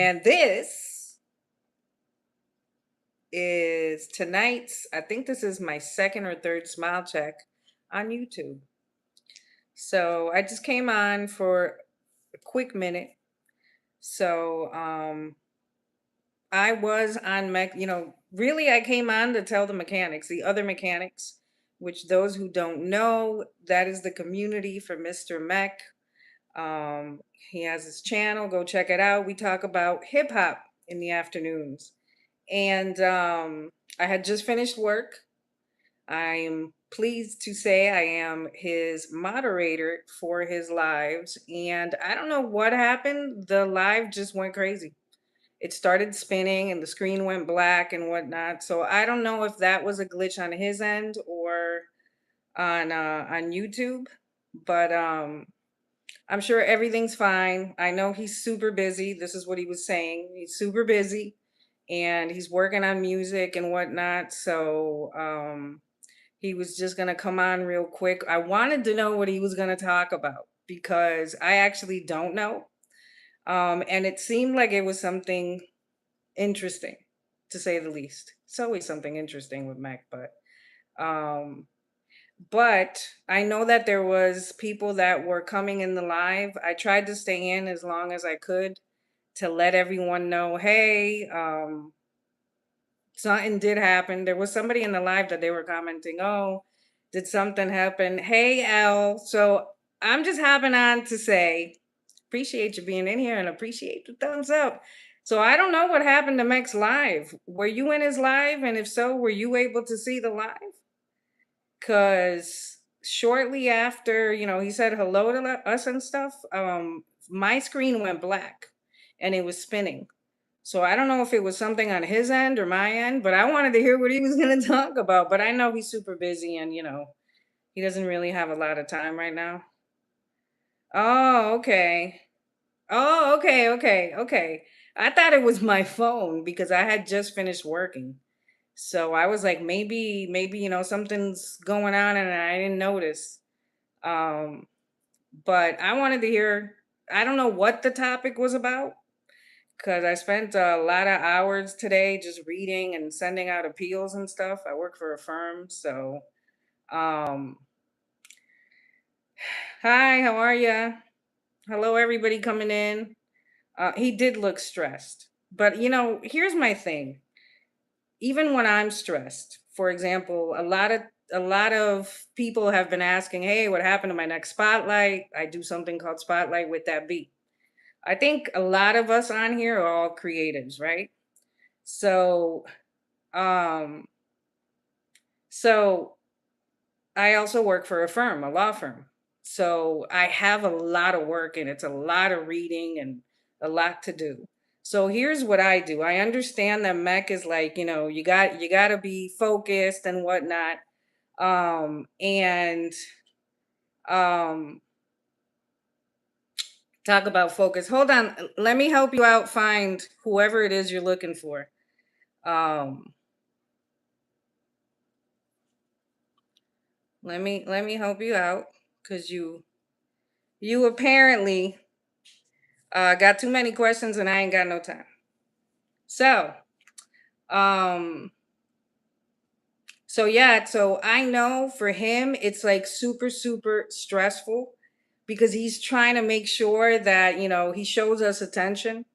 And this is tonight's, I think this is my second or third smile check on YouTube. So I just came on for a quick minute. So I was on really I came on to tell the mechanics, the other mechanics, which those who don't know, that is the community for Mr. Mech. Um, he has his channel, go check it out. We talk about hip hop in the afternoons. And I had just finished work. I'm pleased to say I am his moderator for his lives. And I don't know what happened. The live just went crazy. It started spinning and the screen went black and whatnot. So I don't know if that was a glitch on his end or on YouTube. But I'm sure everything's fine. I know he's super busy. This is what he was saying. He's super busy and he's working on music and whatnot. So he was just going to come on real quick. I wanted to know what he was going to talk about because I actually don't know. And it seemed like it was something interesting, to say the least. It's always something interesting with Mac, um, but I know that there was people that were coming in the live. I tried to stay in as long as I could to let everyone know, hey, something did happen. There was somebody in the live that they were commenting, oh, did something happen? Hey, L. So I'm just hopping on to say, appreciate you being in here and appreciate the thumbs up. So I don't know what happened to Mech's live. Were you in his live? And if so, were you able to see the live? Because shortly after, he said hello to us and stuff, my screen went black and it was spinning. So I don't know if it was something on his end or my end, but I wanted to hear what he was going to talk about. But I know he's super busy and, he doesn't really have a lot of time right now. Oh, okay. Oh, okay, okay, okay. I thought it was my phone because I had just finished working. So I was like, maybe, something's going on and I didn't notice. Um, but I wanted to hear, I don't know what the topic was about because I spent a lot of hours today just reading and sending out appeals and stuff. I work for a firm. So, um, hi, how are you? Hello, everybody coming in. He did look stressed. But, here's my thing. Even when I'm stressed, for example, a lot of people have been asking, "Hey, what happened to my next spotlight?" I do something called Spotlight with that beat. I think a lot of us on here are all creatives, right? So, um, so I also work for a firm, a law firm. So I have a lot of work and it's a lot of reading and a lot to do. So here's what I do. I understand that Mech is like, you got to be focused and whatnot. And um talk about focus. Hold on. Let me help you out find whoever it is you're looking for. Um let me help you out cuz you apparently got too many questions and I ain't got no time. So, um, so I know for him it's like super, super stressful because he's trying to make sure that, he shows us attention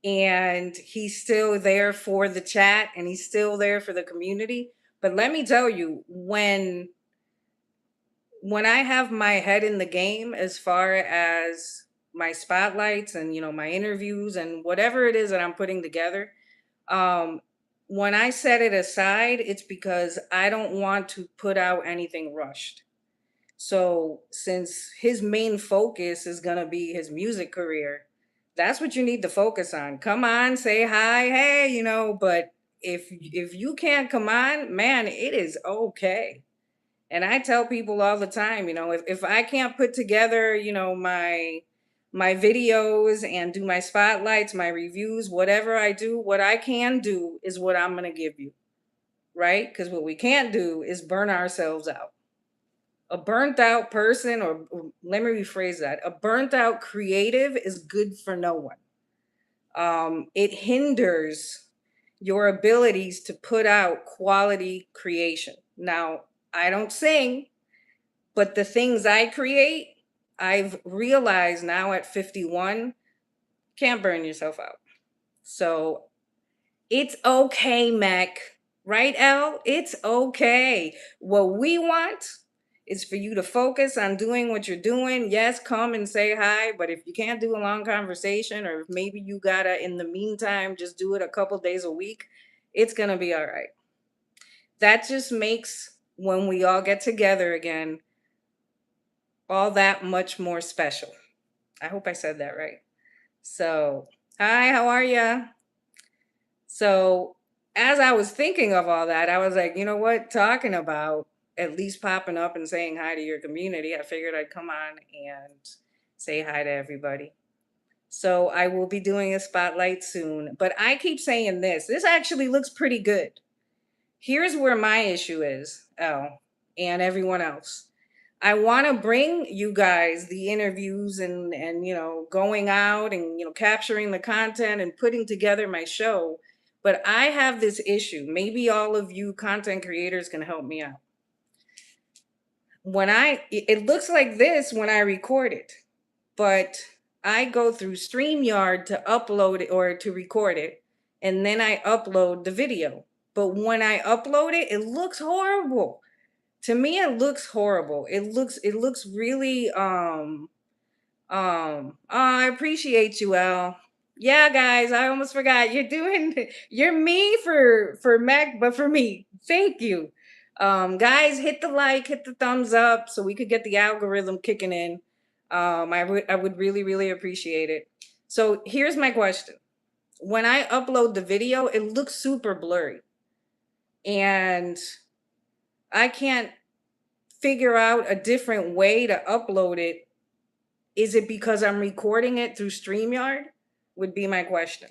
and he's still there for the chat and he's still there for the community. But let me tell you, when I have my head in the game as far as my spotlights and my interviews and whatever it is that I'm putting together, um when I set it aside, it's because I don't want to put out anything rushed. So since his main focus is going to be his music career, that's what you need to focus on. Come on, say hi, hey, but if you can't come on, man, it is okay. And I tell people all the time, if I can't put together, my videos and do my spotlights, my reviews, whatever I do, what I can do is what I'm going to give you, right? Because what we can't do is burn ourselves out. A burnt out person, or let me rephrase that, a burnt out creative is good for no one. It hinders your abilities to put out quality creation. Now, I don't sing, but the things I create, I've realized now at 51, can't burn yourself out. So it's okay, Mac. Right, Elle? It's okay. What we want is for you to focus on doing what you're doing. Yes, come and say hi, but if you can't do a long conversation, or if maybe you gotta, in the meantime, just do it a couple days a week, it's gonna be all right. That just makes when we all get together again all that much more special. I hope I said that right. So, hi, how are ya? So, as I was thinking of all that, I was like, you know what? Talking about at least popping up and saying hi to your community, I figured I'd come on and say hi to everybody. So, I will be doing a spotlight soon, but I keep saying this. This actually looks pretty good. Here's where my issue is, Elle, and everyone else. I want to bring you guys the interviews and going out and capturing the content and putting together my show, but I have this issue. Maybe all of you content creators can help me out. It looks like this when I record it, but I go through StreamYard to upload it or to record it, and then I upload the video. But when I upload it, it looks horrible. To me, it looks horrible. It looks really I appreciate you, Al. Yeah, guys, I almost forgot. You're me for Mac, but for me. Thank you. Guys, hit the like, hit the thumbs up so we could get the algorithm kicking in. I would really, really appreciate it. So here's my question. When I upload the video, it looks super blurry. And I can't figure out a different way to upload it. Is it because I'm recording it through StreamYard? Would be my question.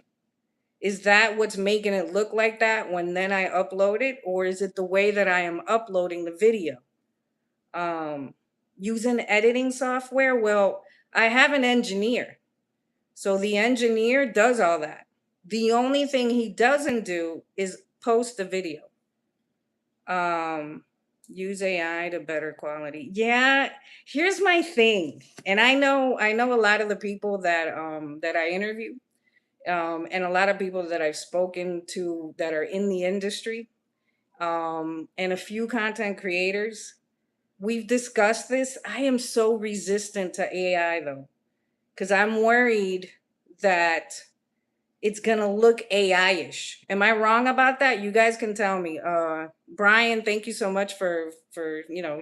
Is that what's making it look like that when then I upload it? Or is it the way that I am uploading the video? Using editing software? Well, I have an engineer. So the engineer does all that. The only thing he doesn't do is post the video. Use AI to better quality. Yeah, here's my thing. And I know a lot of the people that I interview, and a lot of people that I've spoken to that are in the industry, and a few content creators. We've discussed this. I am so resistant to AI though, because I'm worried that it's gonna look AI-ish. Am I wrong about that? You guys can tell me. Brian, thank you so much for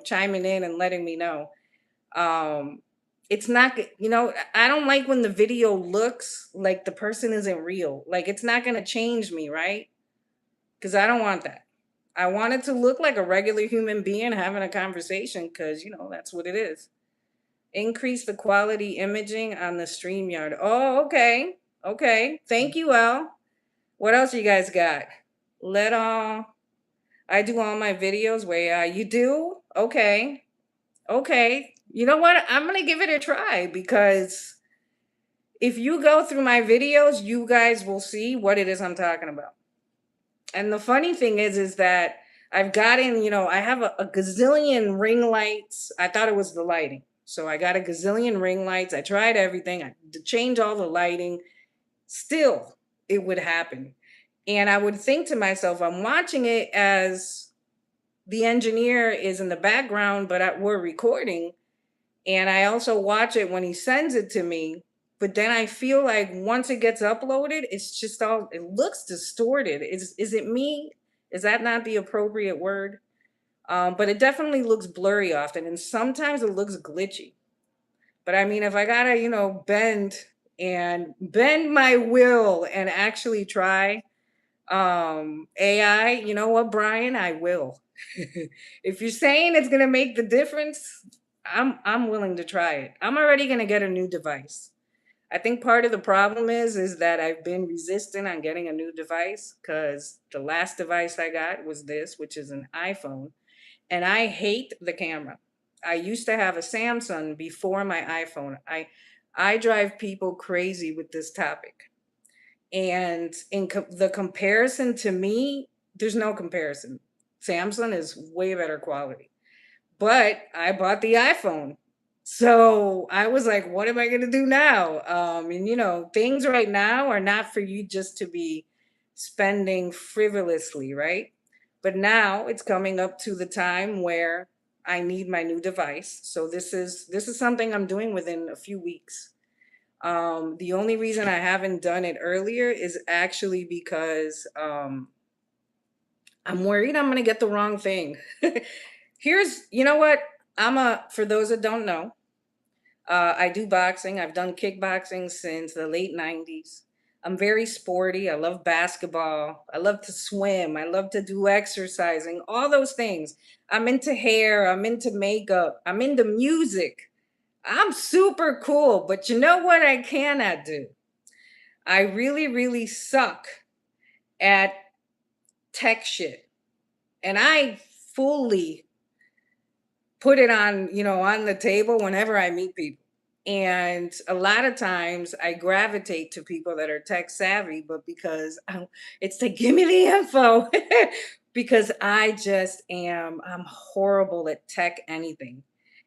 chiming in and letting me know. Um, it's not I don't like when the video looks like the person isn't real. Like it's not gonna change me, right? Because I don't want that. I want it to look like a regular human being having a conversation because that's what it is. Increase the quality imaging on the StreamYard. Oh, okay. Okay. Thank you, Al. What else you guys got? Let I do all my videos where you do? Okay. Okay. You know what? I'm going to give it a try because if you go through my videos, you guys will see what it is I'm talking about. And the funny thing is that I've gotten, I have a gazillion ring lights. I thought it was the lighting. So I got a gazillion ring lights. I tried everything. I changed all the lighting. Still, it would happen. And I would think to myself, I'm watching it as the engineer is in the background, but we're recording. And I also watch it when he sends it to me. But then I feel like once it gets uploaded, it's just it looks distorted. Is it me? Is that not the appropriate word? But it definitely looks blurry often. And sometimes it looks glitchy. But I mean, if I gotta, bend my will and actually try AI, you know what, Brian? I will. If you're saying it's gonna make the difference, I'm willing to try it. I'm already gonna get a new device. I think part of the problem is that I've been resistant on getting a new device because the last device I got was this, which is an iPhone, and I hate the camera. I used to have a Samsung before my iPhone. I drive people crazy with this topic. And the comparison to me, there's no comparison. Samsung is way better quality. But I bought the iPhone. So I was like, what am I going to do now? And, things right now are not for you just to be spending frivolously, right? But now it's coming up to the time where I need my new device. So this is something I'm doing within a few weeks. The only reason I haven't done it earlier is actually because I'm worried I'm going to get the wrong thing. You know what? For those that don't know, I do boxing. I've done kickboxing since the late 90s. I'm very sporty. I love basketball. I love to swim. I love to do exercising, all those things. I'm into hair. I'm into makeup. I'm into music. I'm super cool. But you know what I cannot do? I really, really suck at tech shit. And I fully put it on the table whenever I meet people. And a lot of times I gravitate to people that are tech savvy, but it's like, give me the info. Because I'm horrible at tech anything.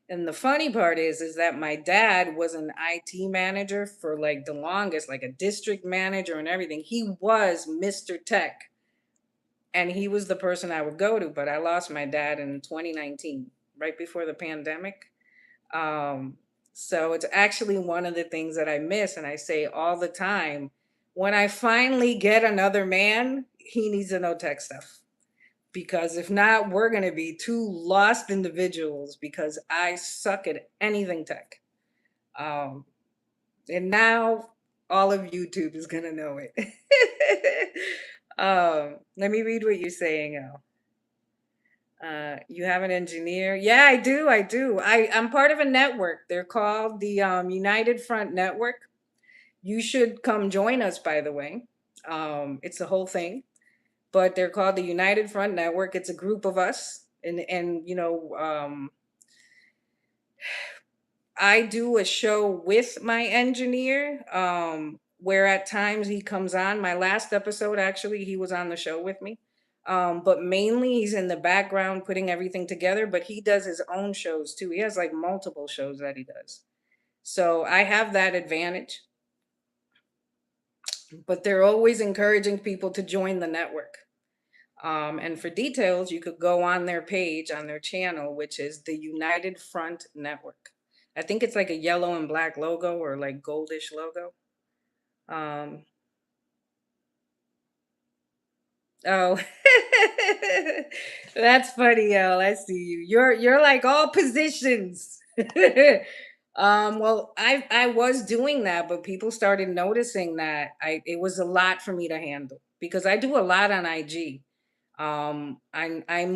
And the funny part is that my dad was an IT manager for like the longest, like a district manager and everything. He was Mr. Tech, and he was the person I would go to. But I lost my dad in 2019, right before the pandemic. Um, so it's actually one of the things that I miss, and I say all the time, when I finally get another man, he needs to know tech stuff. Because if not, we're going to be two lost individuals because I suck at anything tech. Um, and now all of YouTube is going to know it. Let me read what you're saying, Al. You have an engineer? Yeah, I do. I do. I'm part of a network. They're called the United Front Network. You should come join us, by the way. It's a whole thing, but they're called the United Front Network. It's a group of us, and I do a show with my engineer. Where at times he comes on. My last episode, actually, he was on the show with me. But mainly he's in the background putting everything together, but he does his own shows too. He has like multiple shows that he does. So I have that advantage, but they're always encouraging people to join the network. And for details, you could go on their page, on their channel, which is the United Front Network. I think it's like a yellow and black logo or like goldish logo. Um, oh, that's funny, El. I see you. You're like all positions. Well, I was doing that, but people started noticing that it was a lot for me to handle because I do a lot on IG. I'm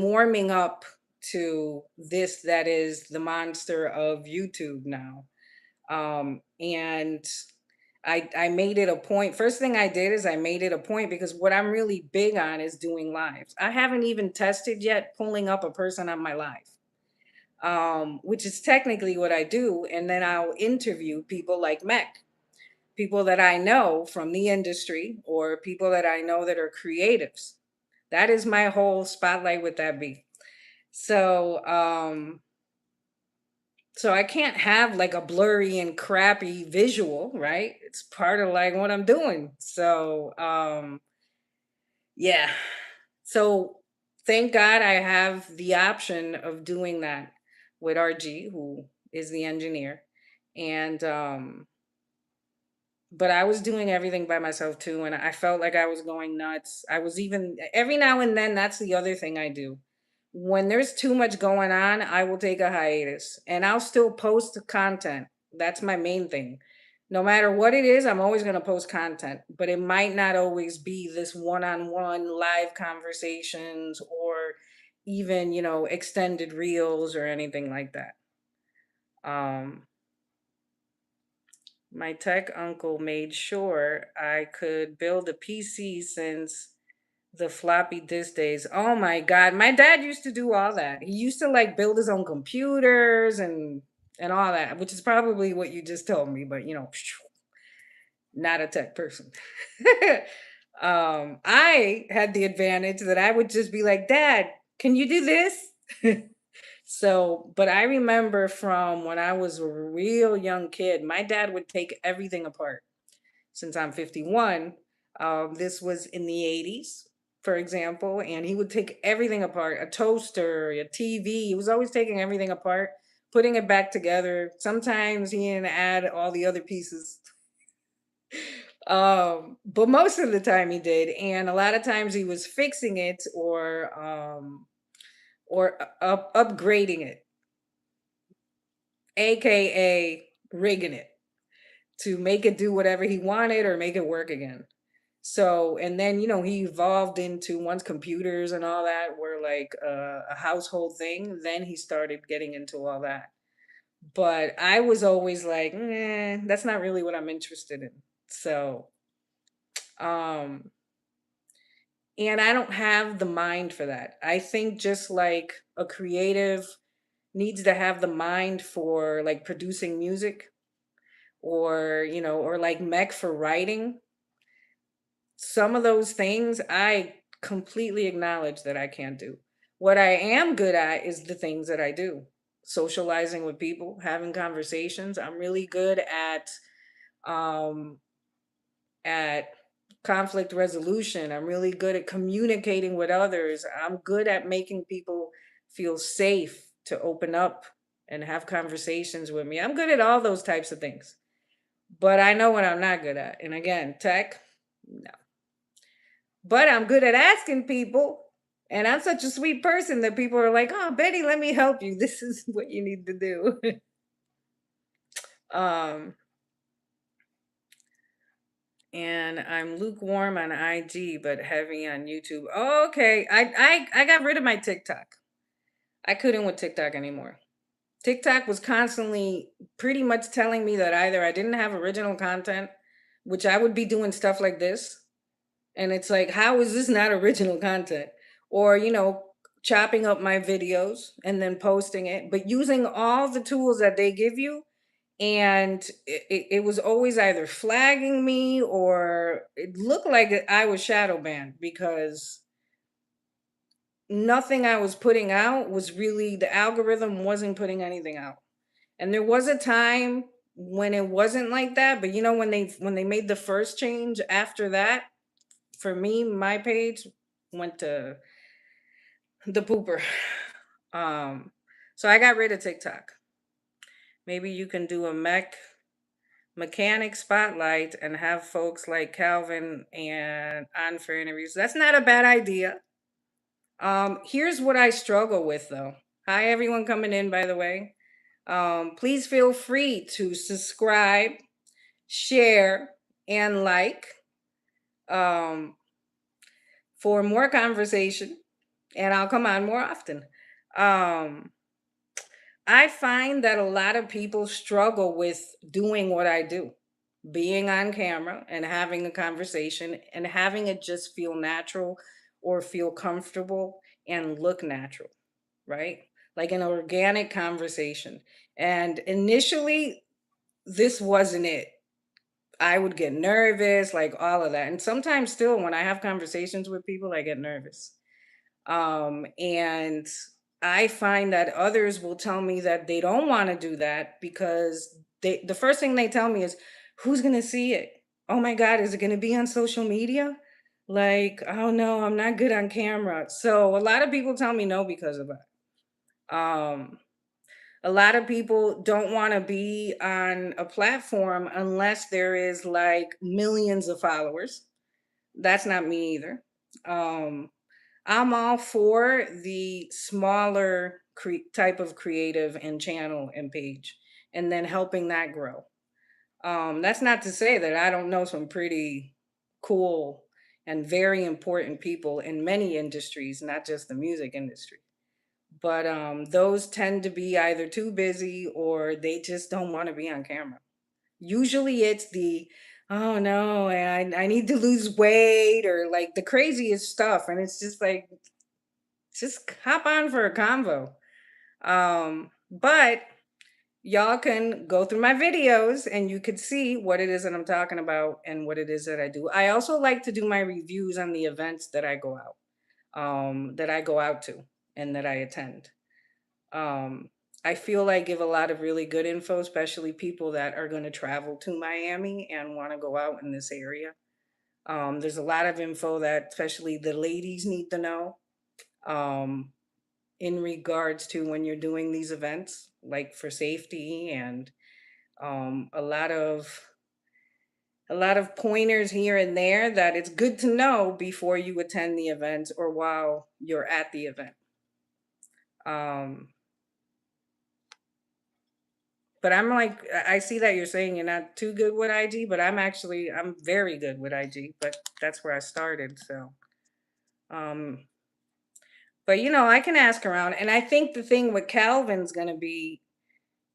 warming up to this that is the monster of YouTube now. And I made it a point. First thing I did is I made it a point because what I'm really big on is doing lives. I haven't even tested yet pulling up a person on my live, which is technically what I do. And then I'll interview people like Mech, people that I know from the industry or people that I know that are creatives. That is my whole spotlight with that be. So, so I can't have like a blurry and crappy visual, right? It's part of like what I'm doing. So, yeah. So thank God I have the option of doing that with RG, who is the engineer. And but I was doing everything by myself too, and I felt like I was going nuts. I was even every now and then, that's the other thing I do. When there's too much going on, I will take a hiatus and I'll still post content. That's my main thing. No matter what it is, I'm always going to post content, but it might not always be this one-on-one live conversations or even, extended reels or anything like that. Um, my tech uncle made sure I could build a PC since the floppy disk days. Oh my God. My dad used to do all that. He used to like build his own computers and all that, which is probably what you just told me, but not a tech person. I had the advantage that I would just be like, Dad, can you do this? So, but I remember from when I was a real young kid, my dad would take everything apart. Since I'm 51, this was in the 80s, for example, and he would take everything apart, a toaster, a TV. He was always taking everything apart, putting it back together. Sometimes he didn't add all the other pieces. But most of the time he did, and a lot of times he was fixing it or upgrading it, aka rigging it to make it do whatever he wanted or make it work again. So, and then, he evolved into once computers and all that were like a household thing, then he started getting into all that. But I was always like, that's not really what I'm interested in. So, um, and I don't have the mind for that. I think just like a creative needs to have the mind for like producing music or like mech for writing. Some of those things I completely acknowledge that I can't do. What I am good at is the things that I do. Socializing with people, having conversations. I'm really good um at conflict resolution. I'm really good at communicating with others. I'm good at making people feel safe to open up and have conversations with me. I'm good at all those types of things. But I know what I'm not good at. And again, tech, no. But I'm good at asking people. And I'm such a sweet person that people are like, "Oh, Betty, let me help you. This is what you need to do." um, and I'm lukewarm on IG, but heavy on YouTube. Oh, okay. I got rid of my TikTok. I couldn't with TikTok anymore. TikTok was constantly pretty much telling me that either I didn't have original content, which I would be doing stuff like this, and it's like, how is this not original content? Or, chopping up my videos and then posting it, but using all the tools that they give you. And it was always either flagging me or it looked like I was shadow banned because nothing I was putting out was really, the algorithm wasn't putting anything out. And there was a time when it wasn't like that, but when they made the first change after that, for me, my page went to the pooper. Um, so I got rid of TikTok. Maybe you can do a mechanic spotlight and have folks like Calvin and on for interviews. That's not a bad idea. Here's what I struggle with though. Hi everyone coming in, by the way. Please feel free to subscribe, share, and like um, for more conversation, and I'll come on more often. Um, I find that a lot of people struggle with doing what I do, being on camera and having a conversation and having it just feel natural or feel comfortable and look natural, right? Like an organic conversation. And initially, this wasn't it. I would get nervous, like all of that. And sometimes still when I have conversations with people, I get nervous. And I find that others will tell me that they don't want to do that because the first thing they tell me is, who's going to see it? Oh my God, is it going to be on social media? Like, oh no, I'm not good on camera. So a lot of people tell me no because of that. A lot of people don't want to be on a platform unless there is like millions of followers. That's not me either. Um, I'm all for the smaller type of creative and channel and page, and then helping that grow. That's not to say that I don't know some pretty cool and very important people in many industries, not just the music industry. But those tend to be either too busy or they just don't want to be on camera. Usually it's the, oh no, I need to lose weight or like the craziest stuff. And it's just like, just hop on for a convo. But y'all can go through my videos and you could see what it is that I'm talking about and what it is that I do. I also like to do my reviews on the events that I go out to and that I attend. Um, I feel I give a lot of really good info, especially people that are going to travel to Miami and want to go out in this area. There's a lot of info that especially the ladies need to know, um, in regards to when you're doing these events, like for safety and um, a lot of a lot of pointers here and there that it's good to know before you attend the event or while you're at the event. Um, but I'm like, I see that you're saying you're not too good with IG, but I'm very good with IG, but that's where I started. So, um, but I can ask around. And I think the thing with Calvin's going to be,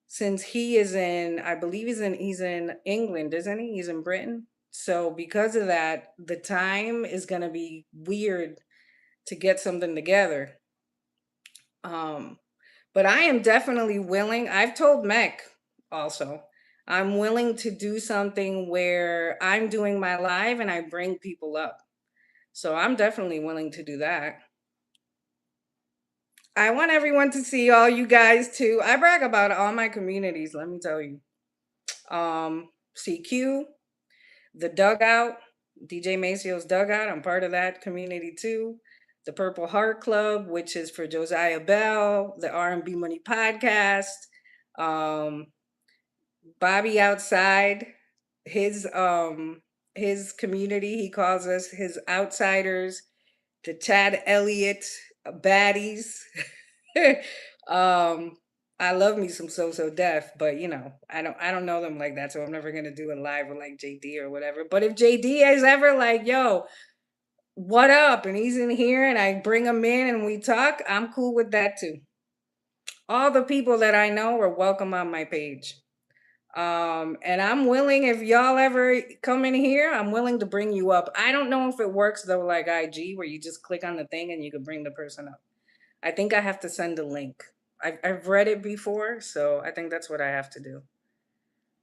since he is in, I believe he's in England, isn't he? He's in Britain. So because of that, the time is going to be weird to get something together. Um, but I am definitely willing. I've told Mech also, I'm willing to do something where I'm doing my live and I bring people up. So I'm definitely willing to do that. I want everyone to see all you guys too. I brag about all my communities, let me tell you. CQ, the Dugout, DJ Macio's Dugout. I'm part of that community too. The Purple Heart Club, which is for Josiah Bell, the R&B Money Podcast, um, Bobby Outside, his um his community. He calls us his outsiders. The Chad Elliott baddies. um, I love me some So Def, but I don't know them like that, so I'm never gonna do a live with like JD or whatever. But if JD is ever like, yo, what up? And he's in here and I bring him in and we talk, I'm cool with that too. All the people that I know are welcome on my page. And I'm willing, if y'all ever come in here, I'm willing to bring you up. I don't know if it works though, like IG, where you just click on the thing and you can bring the person up. I think I have to send a link. I've read it before, so I think that's what I have to do.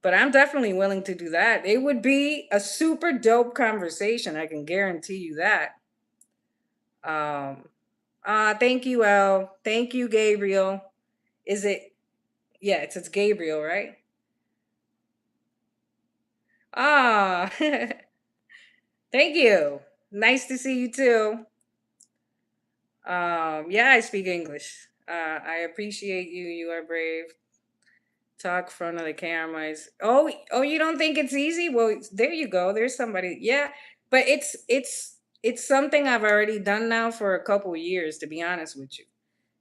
But I'm definitely willing to do that. It would be a super dope conversation. I can guarantee you that. Um, thank you, El. Thank you, Gabriel. Is it? Yeah, it's Gabriel, right? Ah, thank you. Nice to see you too. Yeah, I speak English. I appreciate you. You are brave. Talk front of the cameras. Oh, you don't think it's easy? Well, there you go. There's somebody. Yeah, but it's something I've already done now for a couple years, to be honest with you.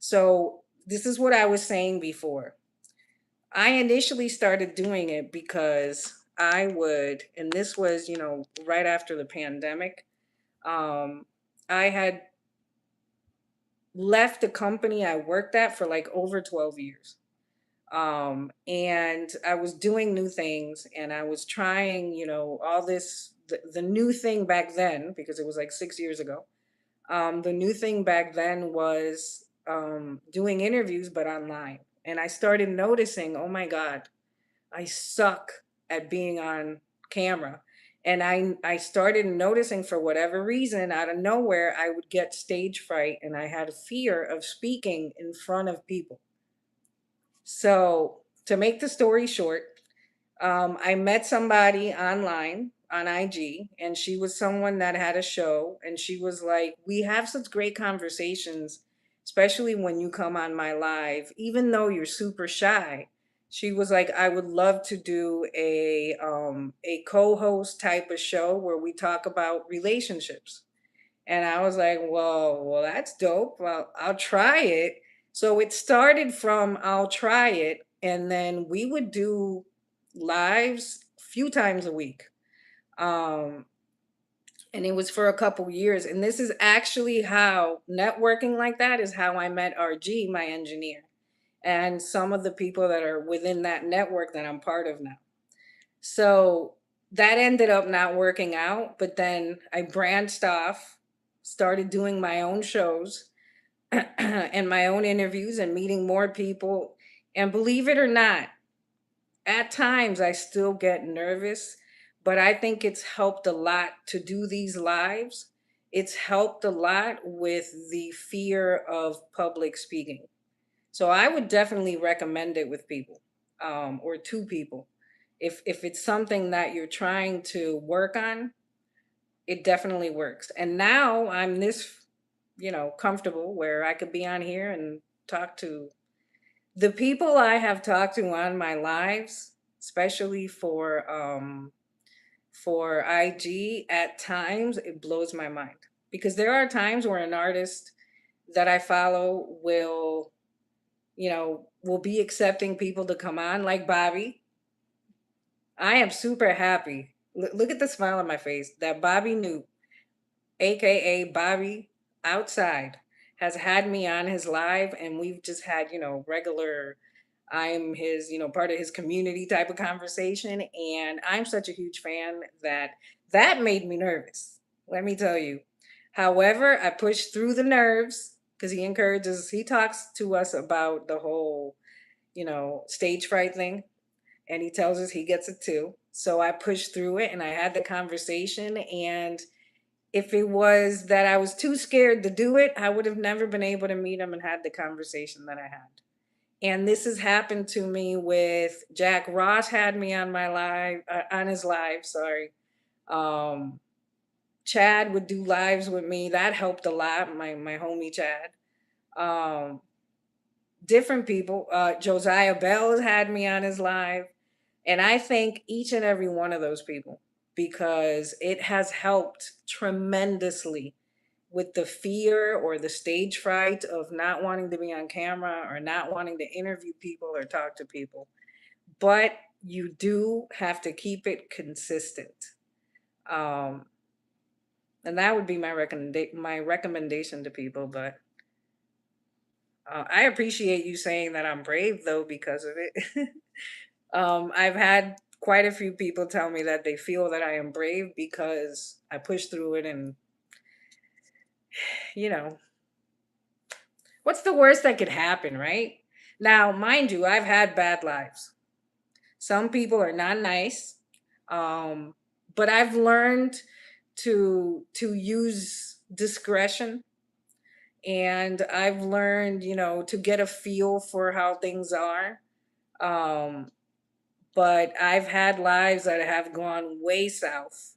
So this is what I was saying before. I initially started doing it because I would, and this was, right after the pandemic. Um, I had left the company I worked at for like over 12 years. And I was doing new things and I was trying, all this, the new thing back then, because it was like 6 years ago. The new thing back then was doing interviews, but online. And I started noticing, oh my God, I suck at being on camera. And I started noticing, for whatever reason, out of nowhere, I would get stage fright and I had a fear of speaking in front of people. So, to make the story short, I met somebody online on IG, and she was someone that had a show, and she was like, "We have such great conversations, especially when you come on my live, even though you're super shy." She was like, "I would love to do a co-host type of show where we talk about relationships." And I was like, well, that's dope. Well, I'll try it. So it started from I'll try it. And then we would do lives a few times a week. Um, and it was for a couple years. And this is actually how networking like that is how I met RG, my engineer, and some of the people that are within that network that I'm part of now. So that ended up not working out, but then I branched off, started doing my own shows and my own interviews and meeting more people. And believe it or not, at times I still get nervous, but I think it's helped a lot to do these lives. It's helped a lot with the fear of public speaking. So I would definitely recommend it with people, or to people. If it's something that you're trying to work on, it definitely works. And now I'm this, comfortable where I could be on here and talk to the people I have talked to on my lives, especially for IG. At times it blows my mind because there are times where an artist that I follow will be accepting people to come on, like Bobby. I am super happy. Look at the smile on my face that Bobby Newt, aka Bobby Outside, has had me on his live, and we've just had, regular, I'm his, part of his community type of conversation. And I'm such a huge fan that that made me nervous. Let me tell you. However, I pushed through the nerves because he talks to us about the whole, stage fright thing. And he tells us he gets it too. So I pushed through it and I had the conversation. And if it was that I was too scared to do it, I would have never been able to meet him and had the conversation that I had. And this has happened to me with Jack Ross had me on my live on his live, sorry. Um Chad would do lives with me. That helped a lot, my homie Chad. Um Different people. Josiah Bell has had me on his live. And I thank each and every one of those people because it has helped tremendously with the fear or the stage fright of not wanting to be on camera or not wanting to interview people or talk to people. But you do have to keep it consistent. Um, and that would be my recommendation to people. But I appreciate you saying that I'm brave though because of it. I've had quite a few people tell me that they feel that I am brave because I pushed through it, and you know, what's the worst that could happen, right? Now, mind you, I've had bad lives. Some people are not nice. Um, but I've learned to use discretion, and I've learned, to get a feel for how things are. Um, but I've had lives that have gone way south.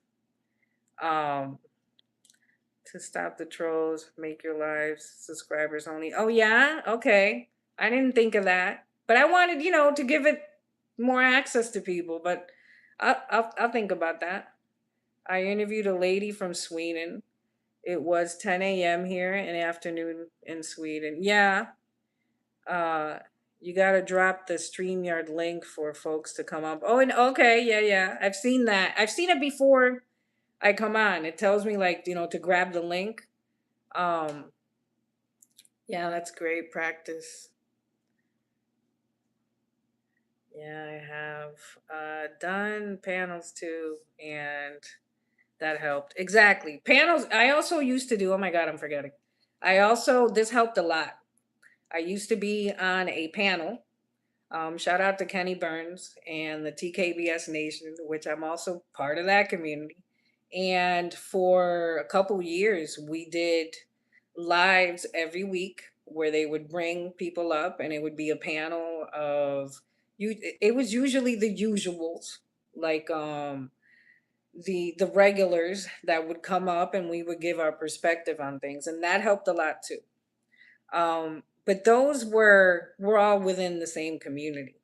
Um, to stop the trolls, make your lives subscribers only. Oh yeah, okay. I didn't think of that, but I wanted, to give it more access to people. But I'll think about that. I interviewed a lady from Sweden. It was 10 a.m. here in the afternoon in Sweden. Yeah, uh, you gotta drop the StreamYard link for folks to come up. Oh, and okay, yeah, yeah. I've seen that. I've seen it before I come on. It tells me like, to grab the link. Um, yeah, that's great practice. Yeah, I have done panels too, and that helped. Exactly. Panels, I also used to do, oh my God, I'm forgetting. This helped a lot. I used to be on a panel. Shout out to Kenny Burns and the TKBS Nation, which I'm also part of that community. And for a couple years, we did lives every week where they would bring people up, and it would be a panel of you. It was usually the usuals, like the regulars that would come up, and we would give our perspective on things, and that helped a lot too. But those were all within the same community.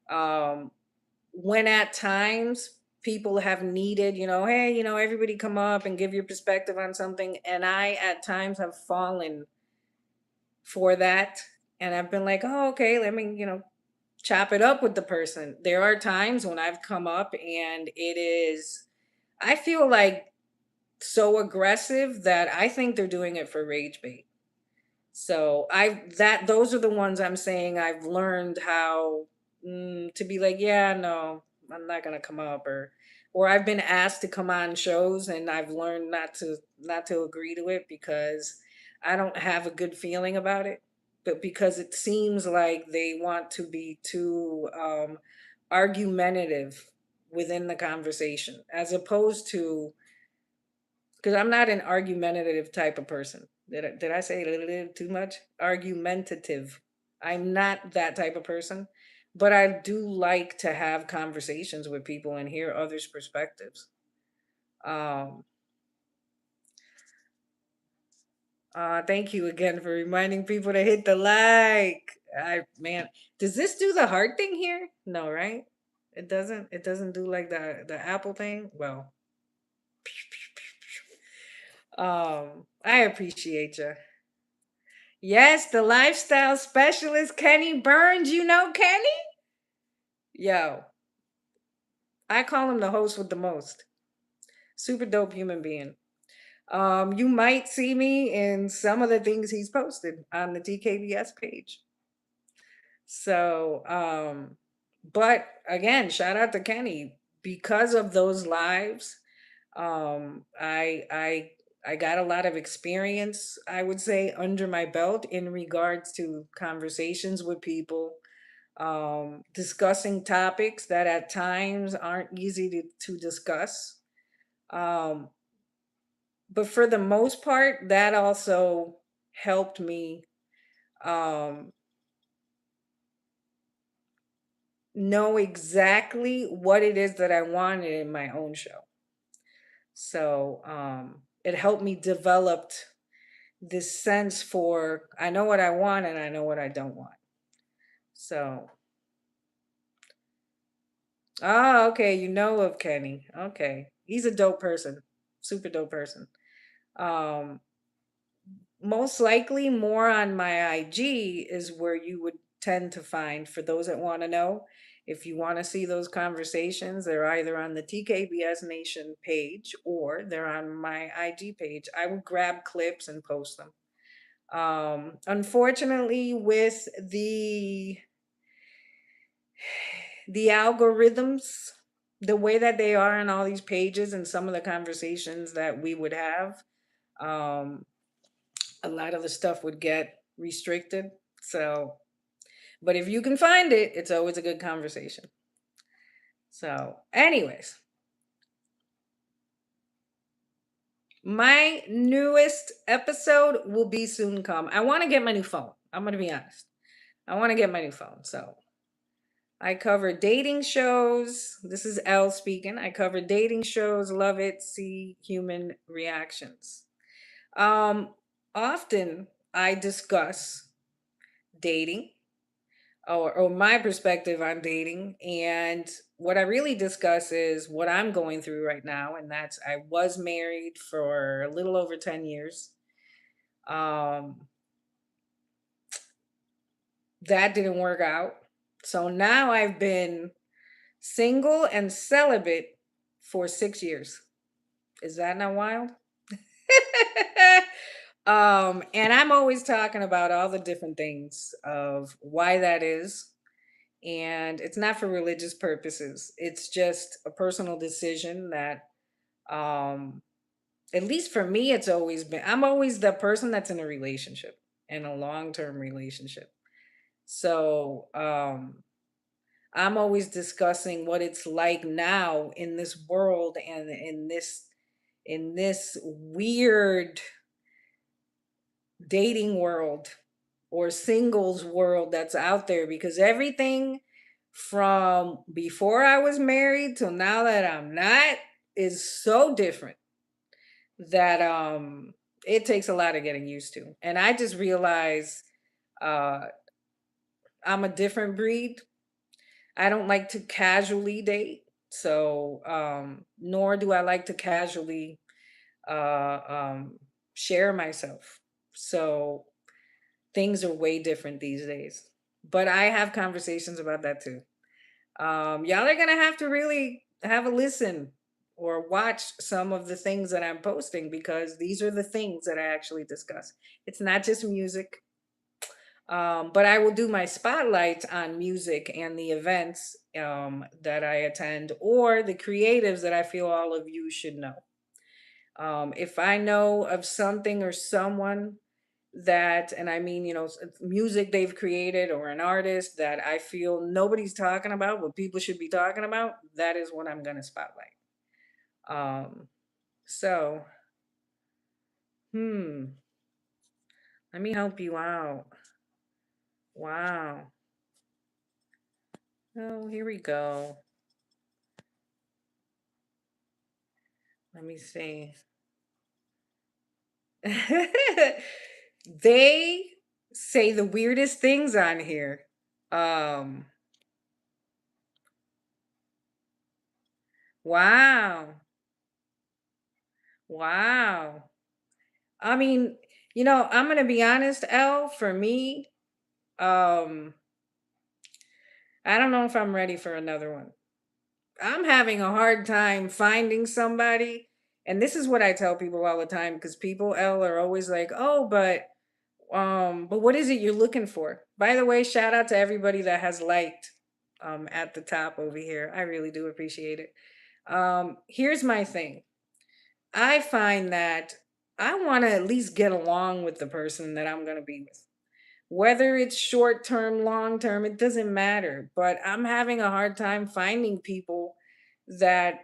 Um, when at times people have needed, hey, everybody come up and give your perspective on something, and I at times have fallen for that, and I've been like, oh, okay, let me, chop it up with the person. There are times when I've come up and it is, I feel like so aggressive that I think they're doing it for rage bait. So those are the ones I'm saying I've learned how to be like, yeah, no, I'm not gonna come up, or I've been asked to come on shows and I've learned not to agree to it because I don't have a good feeling about it, but because it seems like they want to be too argumentative within the conversation, as opposed to, because I'm not an argumentative type of person. Did I say a little too much? Argumentative. I'm not that type of person, but I do like to have conversations with people and hear others' perspectives. Um, thank you again for reminding people to hit the like. Man, does this do the heart thing here? No, right? It doesn't. It doesn't do like the Apple thing. Well, I appreciate you. Yes, the lifestyle specialist, Kenny Burns. You know Kenny? Yo, I call him the host with the most. Super dope human being. You might see me in some of the things he's posted on the TKBS page. So, but again, shout out to Kenny. Because of those lives, um, I I I got a lot of experience, I would say, under my belt in regards to conversations with people, discussing topics that at times aren't easy to discuss. Um, but for the most part, that also helped me um, know exactly what it is that I wanted in my own show. So it helped me develop this sense for I know what I want and I know what I don't want. So, okay, you know of Kenny. Okay, he's a dope person, super dope person. Um, Most likely, more on my IG is where you would tend to find, for those that want to know. If you want to see those conversations, they're either on the TKBS Nation page or they're on my IG page. I would grab clips and post them. Unfortunately, with the algorithms, the way that they are on all these pages and some of the conversations that we would have, um, a lot of the stuff would get restricted. So, but if you can find it, it's always a good conversation. So, anyways, my newest episode will be soon come. I want to get my new phone. I'm going to be honest. I want to get my new phone. So, I cover dating shows. This is Elle speaking. I cover dating shows, love it, see human reactions. Um, Often I discuss dating, or my perspective on dating. And what I really discuss is what I'm going through right now. And that's I was married for a little over 10 years. Um, that didn't work out. So now I've been single and celibate for 6 years. Is that not wild? And I'm always talking about all the different things of why that is. And it's not for religious purposes. It's just a personal decision that, um, at least for me, it's always been, I'm always the person that's in a relationship, in a long term relationship. So, I'm always discussing what it's like now in this world and in this weird dating world or singles world that's out there, because everything from before I was married till now that I'm not is so different that it takes a lot of getting used to. And I just realized uh I'm a different breed. I don't like to casually date. So nor do I like to casually uh share myself. So things are way different these days. But I have conversations about that too. Y'all are gonna have to really have a listen or watch some of the things that I'm posting, because these are the things that I actually discuss. It's not just music, but I will do my spotlights on music and the events that I attend, or the creatives that I feel all of you should know. If I know of something or someone that, and I mean, music they've created or an artist that I feel nobody's talking about, but people should be talking about, that is what I'm going to spotlight. Um, so, hmm, let me help you out. Wow. Oh, here we go. Let me see. They say the weirdest things on here. Um, wow. Wow. I mean, I'm gonna be honest, Elle, for me, um, I don't know if I'm ready for another one. I'm having a hard time finding somebody, and this is what I tell people all the time because people, Elle, are always like, "Oh, but what is it you're looking for?" By the way, shout out to everybody that has liked at the top over here. I really do appreciate it. Here's my thing. I find that I want to at least get along with the person that I'm going to be with. Whether it's short term, long term, it doesn't matter. But I'm having a hard time finding people that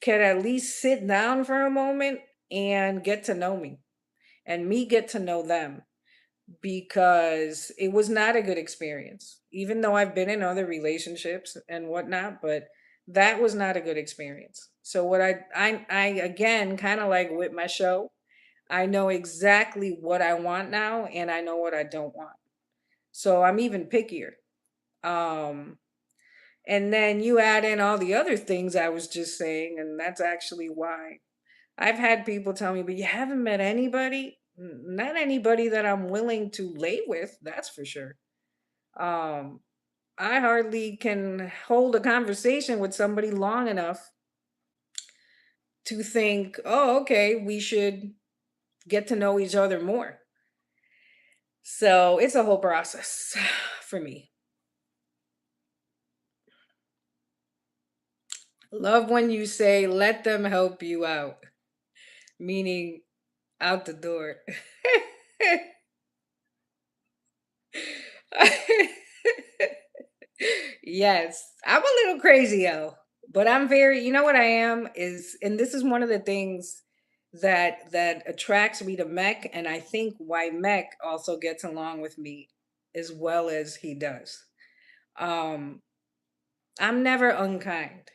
can at least sit down for a moment and get to know me and me get to know them, because it was not a good experience, even though I've been in other relationships and whatnot, but that was not a good experience. So what I again, kind of like with my show, I know exactly what I want now and I know what I don't want. So I'm even pickier. Um and then you add in all the other things I was just saying, and that's actually why I've had people tell me, but you haven't met anybody? Not anybody that I'm willing to lay with, that's for sure. Um, I hardly can hold a conversation with somebody long enough to think, oh, okay, we should get to know each other more. So it's a whole process for me. Love when you say, let them help you out, meaning out the door. Yes, I'm a little crazy, yo, but I'm very, you know what I am is, and this is one of the things that attracts me to Mech, and I think why Mech also gets along with me as well as he does. Um, I'm never unkind.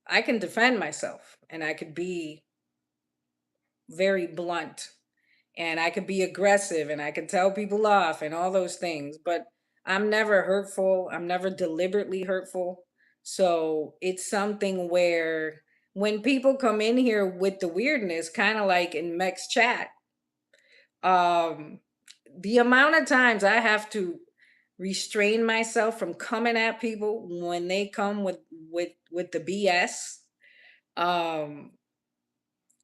I can defend myself, and I could be very blunt, and I could be aggressive, and I could tell people off and all those things, but I'm never hurtful. I'm never deliberately hurtful. So it's something where when people come in here with the weirdness, kind of like in Mech's chat, um, the amount of times I have to restrain myself from coming at people when they come with the BS um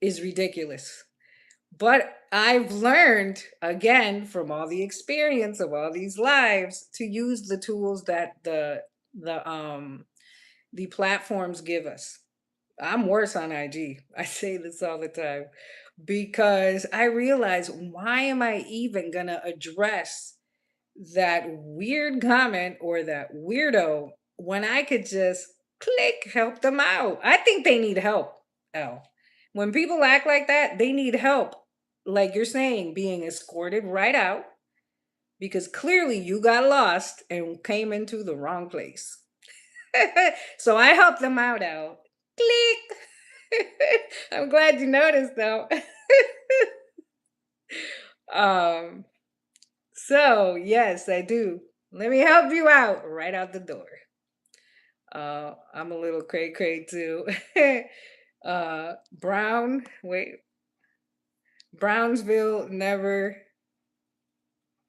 is ridiculous. But I've learned again from all the experience of all these lives to use the tools that the platforms give us. I'm worse on IG. I say this all the time because I realize, why am I even gonna address that weird comment or that weirdo when I could just click help them out? I think they need help. Oh, when people act like that, they need help. Like you're saying, being escorted right out because clearly you got lost and came into the wrong place. So I helped them out. Click. I'm glad you noticed though. um, so yes, I do. Let me help you out right out the door. I'm a little cray cray too. Brown, wait, Brownsville never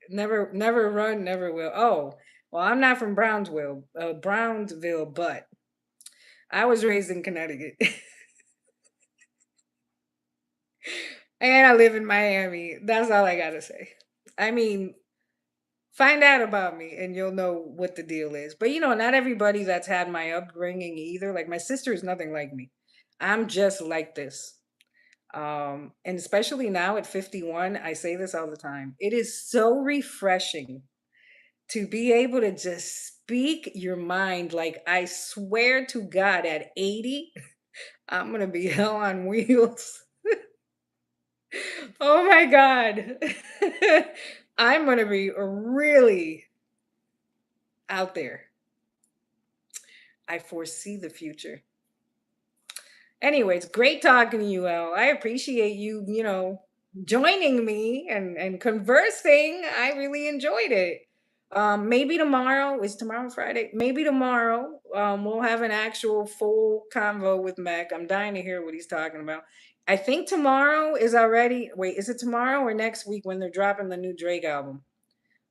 run, never will. Oh, well, I'm not from Brownsville, but I was raised in Connecticut. And I live in Miami. That's all I gotta say. I mean, find out about me and you'll know what the deal is. But not everybody that's had my upbringing either. Like my sister is nothing like me. I'm just like this. And especially now at 51, I say this all the time. It is so refreshing to be able to just speak your mind. Like, I swear to God, at 80, I'm going to be hell on wheels. Oh my God. I'm going to be really out there. I foresee the future. Anyways, great talking to you, El. I appreciate you, joining me and conversing. I really enjoyed it. Maybe tomorrow, is tomorrow Friday? Maybe tomorrow, we'll have an actual full convo with Mac. I'm dying to hear what he's talking about. I think tomorrow is already, wait, is it tomorrow or next week when they're dropping the new Drake album?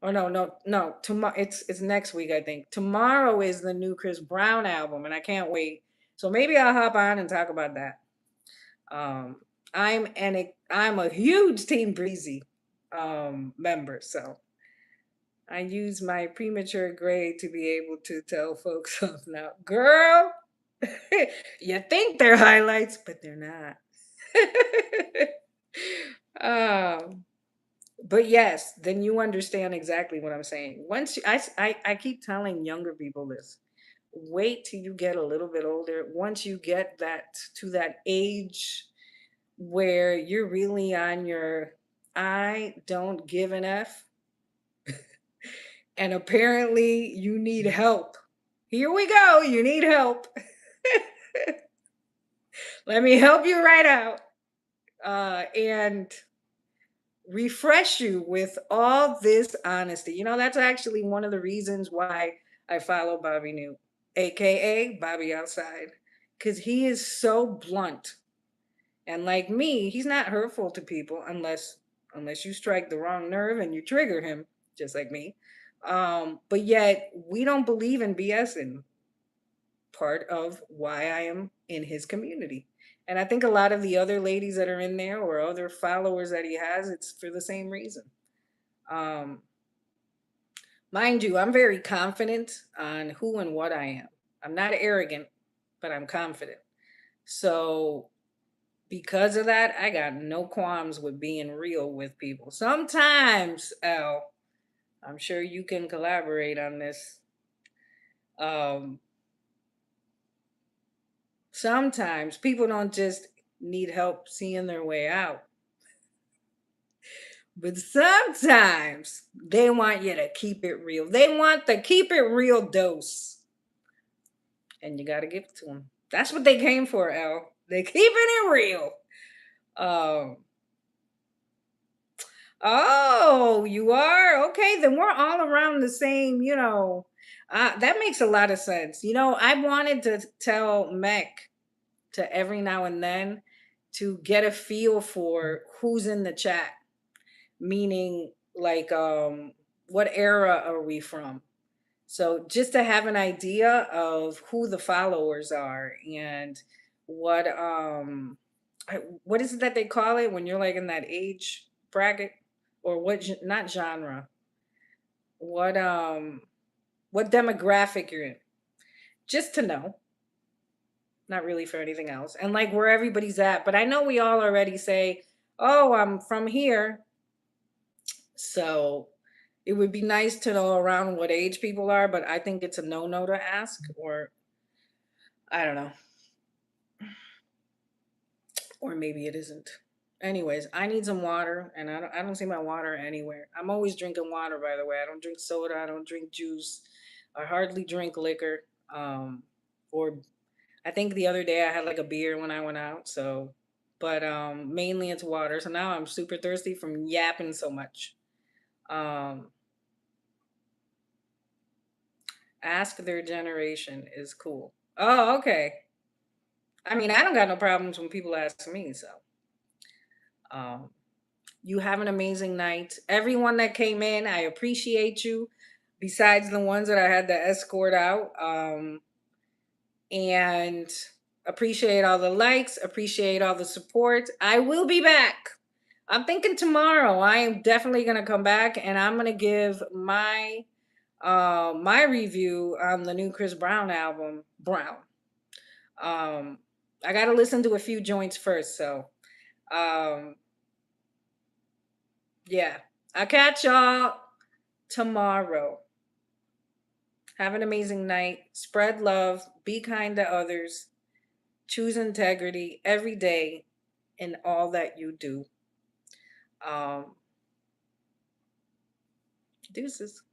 Oh no, no, no. Tomorrow it's next week, I think. Tomorrow is the new Chris Brown album, and I can't wait. So maybe I'll hop on and talk about that. Um, I'm a huge Team Breezy member, so I use my premature grade to be able to tell folks off now. Girl, you think they're highlights, but they're not. um, but yes, then you understand exactly what I'm saying. Once I keep telling younger people this. Wait till you get a little bit older. Once you get that to that age where you're really on your I don't give an F, and apparently you need help. Here we go. You need help. Let me help you right out. And refresh you with all this honesty. That's actually one of the reasons why I follow Bobby New, aka Bobby Outside, because he is so blunt. And like me, he's not hurtful to people unless you strike the wrong nerve and you trigger him, just like me. But yet we don't believe in BSing. Part of why I am in his community. And I think a lot of the other ladies that are in there or other followers that he has, it's for the same reason. Um, Mind you, I'm very confident on who and what I am. I'm not arrogant, but I'm confident. So because of that, I got no qualms with being real with people. Sometimes, Al, I'm sure you can collaborate on this. Um, Sometimes people don't just need help seeing their way out, but sometimes they want you to keep it real. They want the keep it real dose, and you got to give it to them. That's what they came for, Al. They keeping it real. Um, Oh, you are? Okay, then we're all around the same, that makes a lot of sense. I wanted to tell Mech to every now and then to get a feel for who's in the chat, meaning like what era are we from? So just to have an idea of who the followers are and what what is it that they call it when you're like in that age bracket, or not genre, what what demographic you're in, just to know, not really for anything else, and like where everybody's at. But I know we all already say, oh, I'm from here, so it would be nice to know around what age people are, but I think it's a no to ask, or I don't know, or maybe it isn't. Anyways, I need some water, and I don't see my water anywhere. I'm always drinking water, by the way. I don't drink soda. I don't drink juice. I hardly drink liquor. Or I think the other day I had like a beer when I went out. So, but mainly it's water. So now I'm super thirsty from yapping so much. Um, Ask their generation is cool. Oh, okay. I mean, I don't got no problems when people ask me. So, um, you have an amazing night. Everyone that came in, I appreciate you. Besides the ones that I had to escort out, and appreciate all the likes, appreciate all the support. I will be back. I'm thinking tomorrow. I am definitely gonna come back, and I'm gonna give my review on the new Chris Brown album, Brown. Um, I got to listen to a few joints first, so Um, yeah. I'll catch y'all tomorrow. Have an amazing night. Spread love. Be kind to others. Choose integrity every day in all that you do. Um, Deuces.